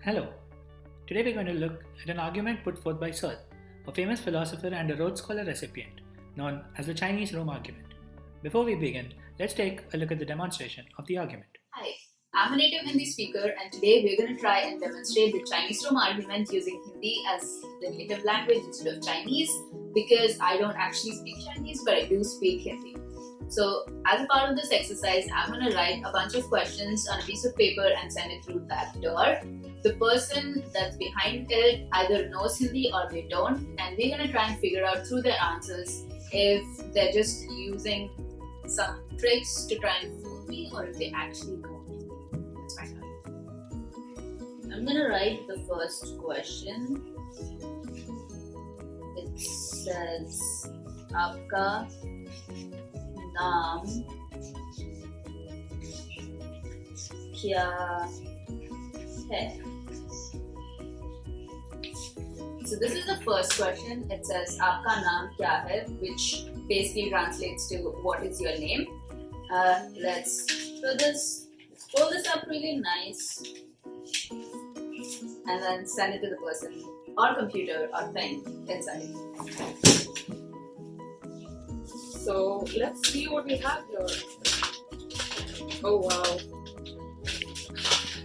Hello. Today we're going to look at an argument put forth by Searle, a famous philosopher and a Rhodes Scholar recipient, known as the Chinese Room argument. Before we begin, let's take a look at the demonstration of the argument. Hi, I'm a native Hindi speaker and today we're going to try and demonstrate the Chinese Room argument using Hindi as the native language instead of Chinese because I don't actually speak Chinese but I do speak Hindi. So as a part of this exercise, I'm going to write a bunch of questions on a piece of paper and send it through that door. The person that's behind it either knows Hindi or they don't, and we're going to try and figure out through their answers if they're just using some tricks to try and fool me or if they actually know Hindi. Let's find out. I'm going to write the first question. It says, Aapka नाम क्या है? So this is the first question. It says आपका नाम क्या है, which basically translates to what is your name. Let's pull this up really nice and then send it to the person or computer or thing inside. So let's see what we have here. Oh wow.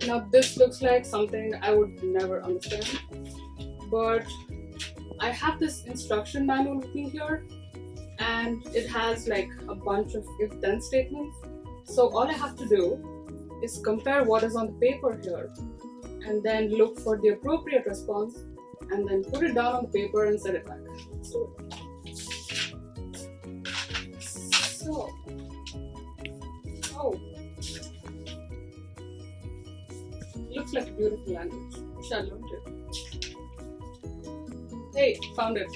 Now this looks like something I would never understand. But I have this instruction manual with me here and it has like a bunch of if-then statements. So all I have to do is compare what is on the paper here and then look for the appropriate response and then put it down on the paper and send it back. Let's do it. So, looks like a beautiful language. Shall learn it. Hey, found it.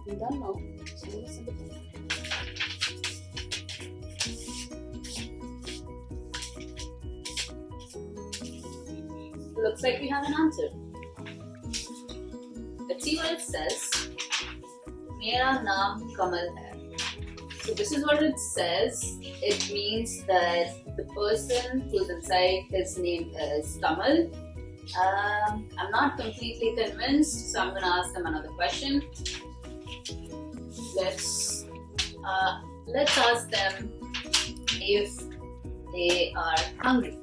I'm done now. So let's send it back. Looks like we have an answer. Let's see what it says. मेरा नाम कमल है. So this is what it says. It means that the person who's inside, his name is Kamal. I'm not completely convinced, so I'm going to ask them another question. Let's ask them if they are hungry.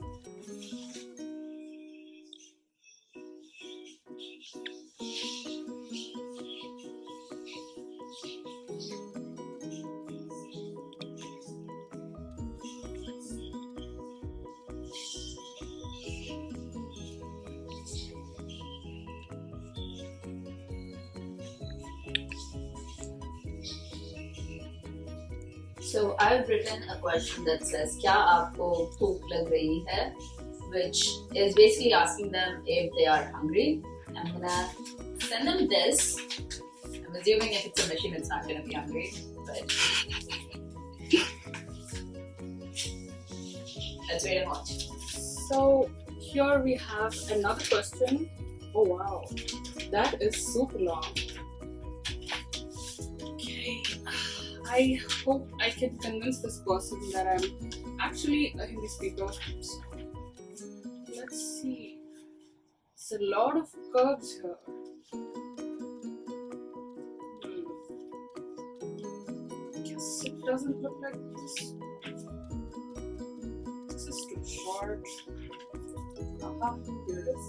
So I've written a question that says, क्या आपको भूख लग रही है? Which is basically asking them if they are hungry. I'm gonna send them this. I'm assuming if it's a machine, it's not gonna be hungry, but let's wait and watch. So here we have another question. Oh wow, that is super long. Okay, I hope I can convince this person that I'm actually a Hindi speaker. So, let's see. It's a lot of curves here. Guess it doesn't look like this. This is too short. Aha, here it is.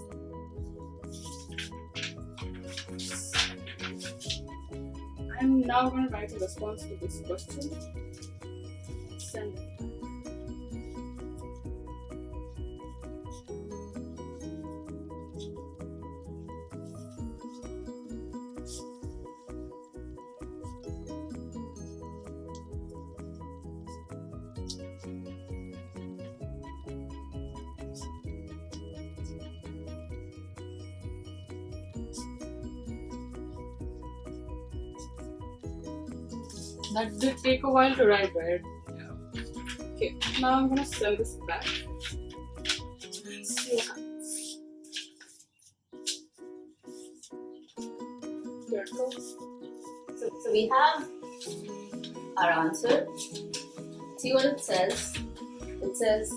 I'm now going to write a response to this question. Send it. That did take a while to write, right? Yeah. Okay, now I'm gonna send this back. Let's see what happens. Here it goes. So we have our answer. See what it says. It says,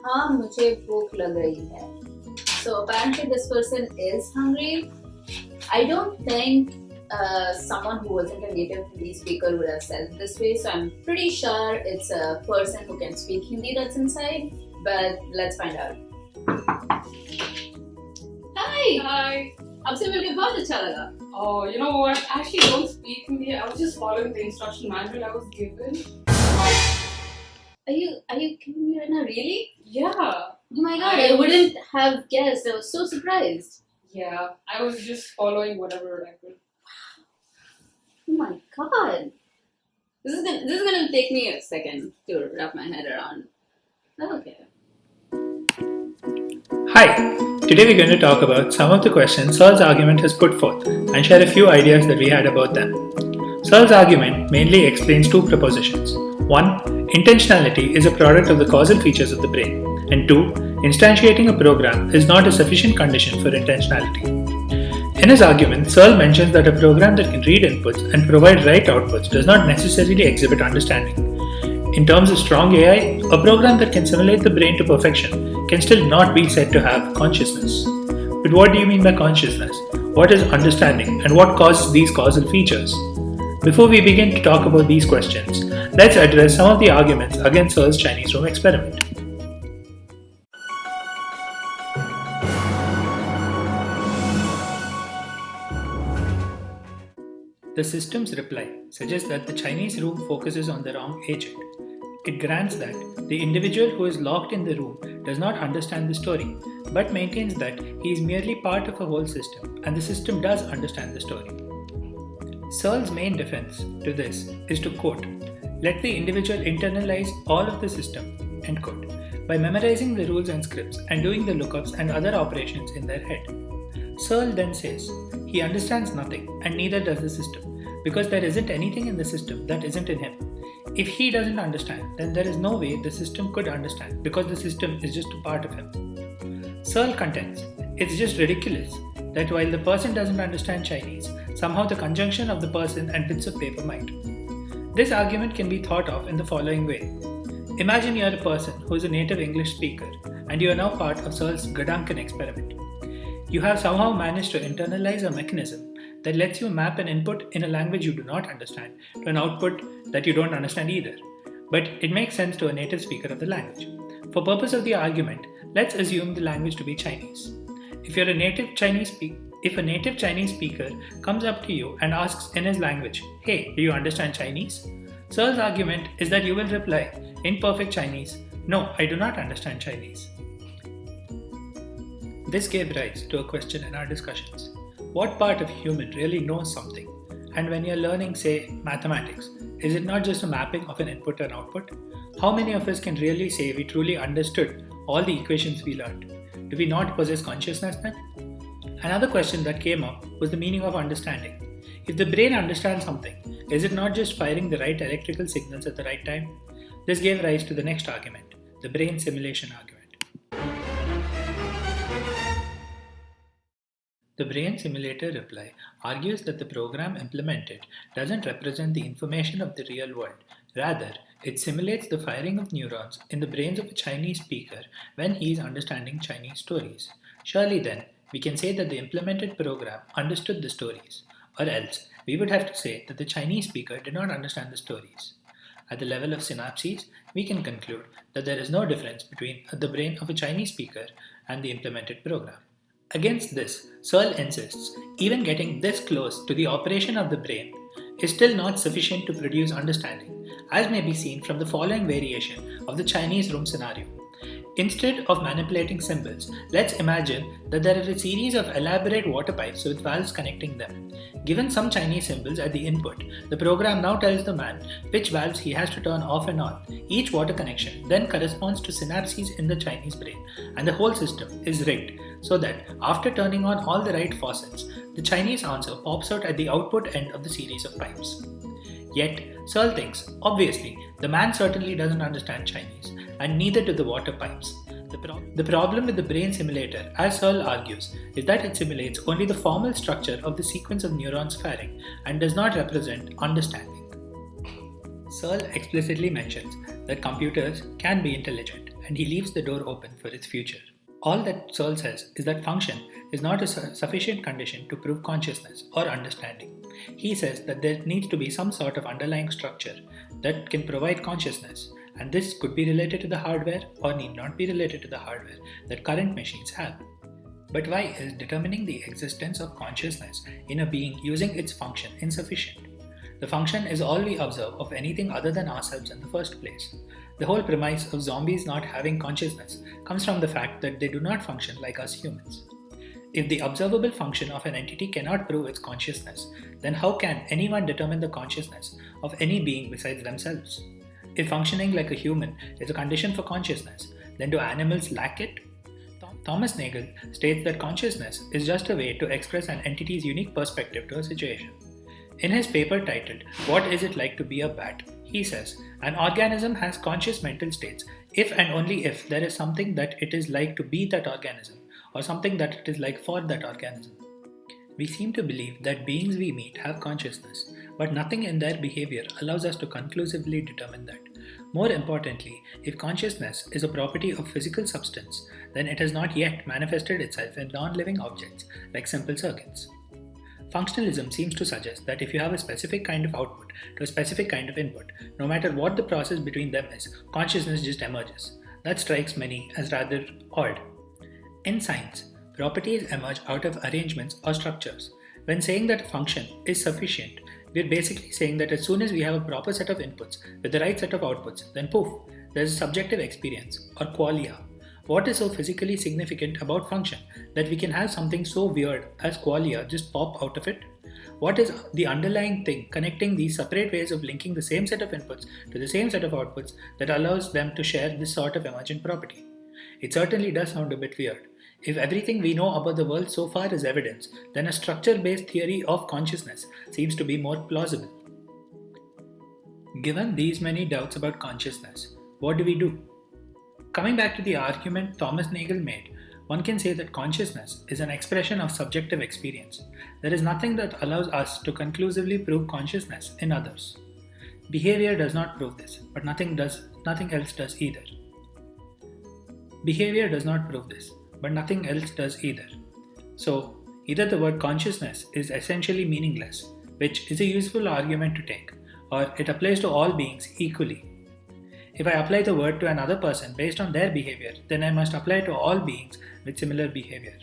हाँ मुझे भूख लग रही है. So apparently this person is hungry. I don't think someone who wasn't a native Hindi speaker would have said it this way. So I'm pretty sure it's a person who can speak Hindi that's inside. But let's find out. Hi. Hi. आपसे मिलके बहुत अच्छा लगा. Oh, you know what? I actually don't speak Hindi. I was just following the instruction manual I was given. Are you kidding me right now? Really? Yeah. Oh my god, I wouldn't have guessed. I was so surprised. Yeah, I was just following whatever I could. Oh my god. This is gonna take me a second to wrap my head around. Okay. Hi! Today we're going to talk about some of the questions Searle's argument has put forth and share a few ideas that we had about them. Searle's argument mainly explains two propositions. 1. Intentionality is a product of the causal features of the brain. And 2. Instantiating a program is not a sufficient condition for intentionality. In his argument, Searle mentions that a program that can read inputs and provide right outputs does not necessarily exhibit understanding. In terms of strong AI, a program that can simulate the brain to perfection can still not be said to have consciousness. But what do you mean by consciousness? What is understanding and what causes these causal features? Before we begin to talk about these questions, let's address some of the arguments against Searle's Chinese room experiment. The system's reply suggests that the Chinese room focuses on the wrong agent. It grants that the individual who is locked in the room does not understand the story, but maintains that he is merely part of a whole system and the system does understand the story. Searle's main defense to this is to quote, let the individual internalize all of the system, end quote, by memorizing the rules and scripts and doing the lookups and other operations in their head. Searle then says, he understands nothing and neither does the system, because there isn't anything in the system that isn't in him. If he doesn't understand, then there is no way the system could understand, because the system is just a part of him. Searle contends, it's just ridiculous that while the person doesn't understand Chinese, somehow the conjunction of the person and bits of paper might. This argument can be thought of in the following way. Imagine you are a person who is a native English speaker and you are now part of Searle's Gedanken experiment. You have somehow managed to internalize a mechanism that lets you map an input in a language you do not understand to an output that you don't understand either. But it makes sense to a native speaker of the language. For purpose of the argument, let's assume the language to be Chinese. If a native Chinese speaker comes up to you and asks in his language, hey, do you understand Chinese? Searle's argument is that you will reply in perfect Chinese, no, I do not understand Chinese. This gave rise to a question in our discussions. What part of human really knows something? And when you're learning, say, mathematics, is it not just a mapping of an input and output? How many of us can really say we truly understood all the equations we learned? Do we not possess consciousness then? Another question that came up was the meaning of understanding. If the brain understands something, is it not just firing the right electrical signals at the right time? This gave rise to the next argument, the brain simulation argument. The brain simulator reply argues that the program implemented doesn't represent the information of the real world. Rather, it simulates the firing of neurons in the brains of a Chinese speaker when he is understanding Chinese stories. Surely then, we can say that the implemented program understood the stories, or else we would have to say that the Chinese speaker did not understand the stories. At the level of synapses, we can conclude that there is no difference between the brain of a Chinese speaker and the implemented program. Against this, Searle insists even getting this close to the operation of the brain is still not sufficient to produce understanding, as may be seen from the following variation of the Chinese room scenario. Instead of manipulating symbols, let's imagine that there are a series of elaborate water pipes with valves connecting them. Given some Chinese symbols at the input, the program now tells the man which valves he has to turn off and on. Each water connection then corresponds to synapses in the Chinese brain, and the whole system is rigged so that after turning on all the right faucets, the Chinese answer pops out at the output end of the series of pipes. Yet, Searle thinks, obviously, the man certainly doesn't understand Chinese, and neither do the water pipes. The problem with the brain simulator, as Searle argues, is that it simulates only the formal structure of the sequence of neurons firing and does not represent understanding. Searle explicitly mentions that computers can be intelligent, and he leaves the door open for its future. All that Searle says is that function is not a sufficient condition to prove consciousness or understanding. He says that there needs to be some sort of underlying structure that can provide consciousness, and this could be related to the hardware or need not be related to the hardware that current machines have. But why is determining the existence of consciousness in a being using its function insufficient? The function is all we observe of anything other than ourselves in the first place. The whole premise of zombies not having consciousness comes from the fact that they do not function like us humans. If the observable function of an entity cannot prove its consciousness, then how can anyone determine the consciousness of any being besides themselves? If functioning like a human is a condition for consciousness, then do animals lack it? Thomas Nagel states that consciousness is just a way to express an entity's unique perspective to a situation. In his paper titled, "What is it like to be a bat?" he says, an organism has conscious mental states if and only if there is something that it is like to be that organism, or something that it is like for that organism. We seem to believe that beings we meet have consciousness, but nothing in their behavior allows us to conclusively determine that. More importantly, if consciousness is a property of physical substance, then it has not yet manifested itself in non-living objects like simple circuits. Functionalism seems to suggest that if you have a specific kind of output to a specific kind of input, no matter what the process between them is, consciousness just emerges. That strikes many as rather odd. In science, properties emerge out of arrangements or structures. When saying that a function is sufficient, we're basically saying that as soon as we have a proper set of inputs with the right set of outputs, then poof, there's a subjective experience or qualia. What is so physically significant about function that we can have something so weird as qualia just pop out of it? What is the underlying thing connecting these separate ways of linking the same set of inputs to the same set of outputs that allows them to share this sort of emergent property? It certainly does sound a bit weird. If everything we know about the world so far is evidence, then a structure-based theory of consciousness seems to be more plausible. Given these many doubts about consciousness, what do we do? Coming back to the argument Thomas Nagel made, one can say that consciousness is an expression of subjective experience. There is nothing that allows us to conclusively prove consciousness in others. Behavior does not prove this, but nothing else does either. Behavior does not prove this, but nothing else does either. So, either the word consciousness is essentially meaningless, which is a useful argument to take, or it applies to all beings equally. If I apply the word to another person based on their behavior, then I must apply it to all beings with similar behavior.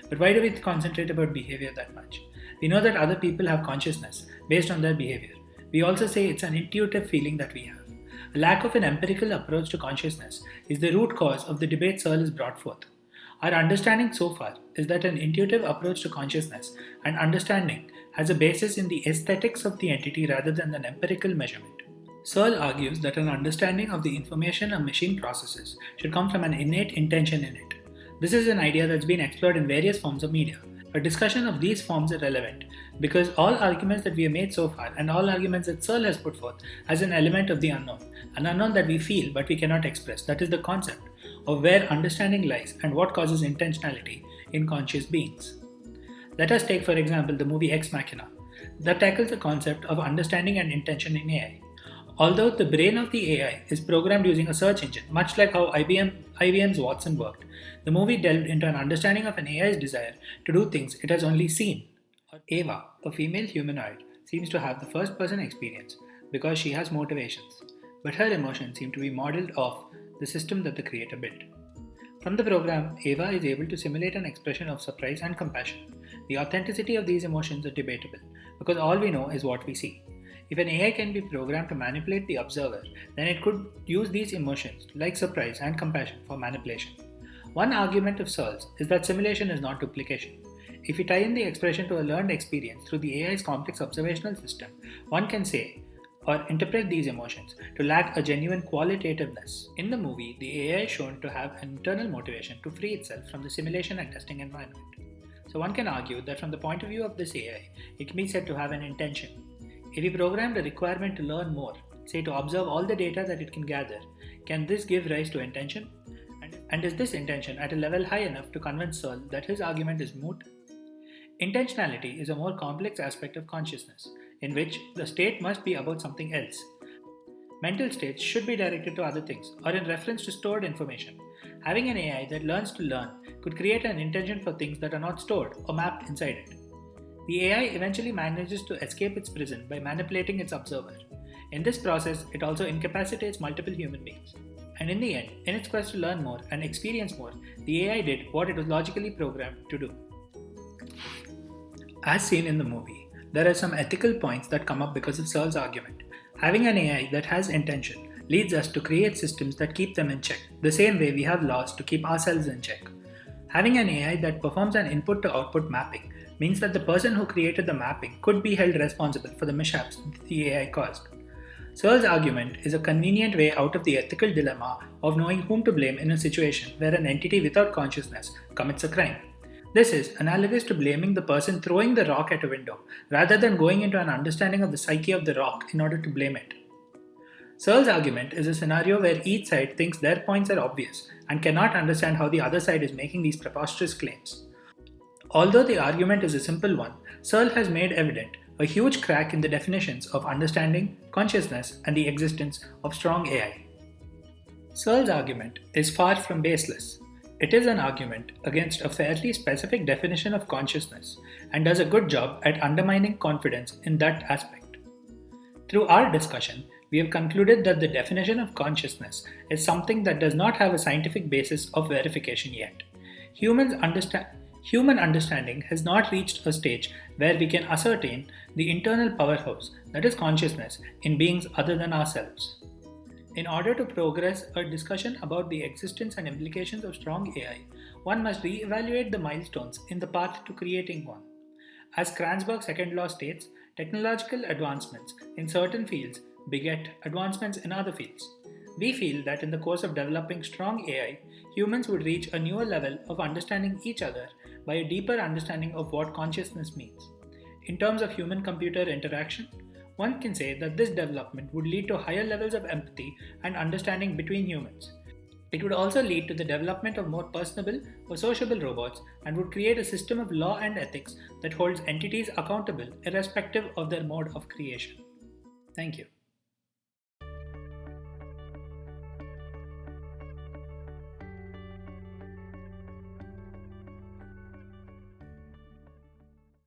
But why do we concentrate about behavior that much? We know that other people have consciousness based on their behavior. We also say it's an intuitive feeling that we have. A lack of an empirical approach to consciousness is the root cause of the debate Searle has brought forth. Our understanding so far is that an intuitive approach to consciousness and understanding has a basis in the aesthetics of the entity rather than an empirical measurement. Searle argues that an understanding of the information a machine processes should come from an innate intention in it. This is an idea that's been explored in various forms of media. A discussion of these forms are relevant because all arguments that we have made so far and all arguments that Searle has put forth has an element of the unknown, an unknown that we feel but we cannot express. That is the concept of where understanding lies and what causes intentionality in conscious beings. Let us take, for example, the movie Ex Machina that tackles the concept of understanding and intention in AI. Although the brain of the AI is programmed using a search engine, much like how IBM's Watson worked, the movie delved into an understanding of an AI's desire to do things it has only seen. Ava, a female humanoid, seems to have the first-person experience because she has motivations, but her emotions seem to be modeled off the system that the creator built. From the program, Ava is able to simulate an expression of surprise and compassion. The authenticity of these emotions is debatable because all we know is what we see. If an AI can be programmed to manipulate the observer, then it could use these emotions, like surprise and compassion, for manipulation. One argument of Searle's is that simulation is not duplication. If we tie in the expression to a learned experience through the AI's complex observational system, one can say or interpret these emotions to lack a genuine qualitativeness. In the movie, the AI is shown to have an internal motivation to free itself from the simulation and testing environment. So one can argue that from the point of view of this AI, it can be said to have an intention. If we programmed a requirement to learn more, say to observe all the data that it can gather, can this give rise to intention? And is this intention at a level high enough to convince Searle that his argument is moot? Intentionality is a more complex aspect of consciousness, in which the state must be about something else. Mental states should be directed to other things or in reference to stored information. Having an AI that learns to learn could create an intention for things that are not stored or mapped inside it. The AI eventually manages to escape its prison by manipulating its observer. In this process, it also incapacitates multiple human beings. And in the end, in its quest to learn more and experience more, the AI did what it was logically programmed to do. As seen in the movie, there are some ethical points that come up because of Searle's argument. Having an AI that has intention leads us to create systems that keep them in check, the same way we have laws to keep ourselves in check. Having an AI that performs an input to output mapping means that the person who created the mapping could be held responsible for the mishaps that the AI caused. Searle's argument is a convenient way out of the ethical dilemma of knowing whom to blame in a situation where an entity without consciousness commits a crime. This is analogous to blaming the person throwing the rock at a window, rather than going into an understanding of the psyche of the rock in order to blame it. Searle's argument is a scenario where each side thinks their points are obvious and cannot understand how the other side is making these preposterous claims. Although the argument is a simple one, Searle has made evident a huge crack in the definitions of understanding, consciousness, and the existence of strong AI. Searle's argument is far from baseless. It is an argument against a fairly specific definition of consciousness and does a good job at undermining confidence in that aspect. Through our discussion, we have concluded that the definition of consciousness is something that does not have a scientific basis of verification yet. Human understanding has not reached a stage where we can ascertain the internal powerhouse, that is consciousness, in beings other than ourselves. In order to progress a discussion about the existence and implications of strong AI, one must re-evaluate the milestones in the path to creating one. As Kranzberg's second law states, technological advancements in certain fields beget advancements in other fields. We feel that in the course of developing strong AI, humans would reach a newer level of understanding each other by a deeper understanding of what consciousness means. In terms of human-computer interaction, one can say that this development would lead to higher levels of empathy and understanding between humans. It would also lead to the development of more personable or sociable robots and would create a system of law and ethics that holds entities accountable irrespective of their mode of creation. Thank you.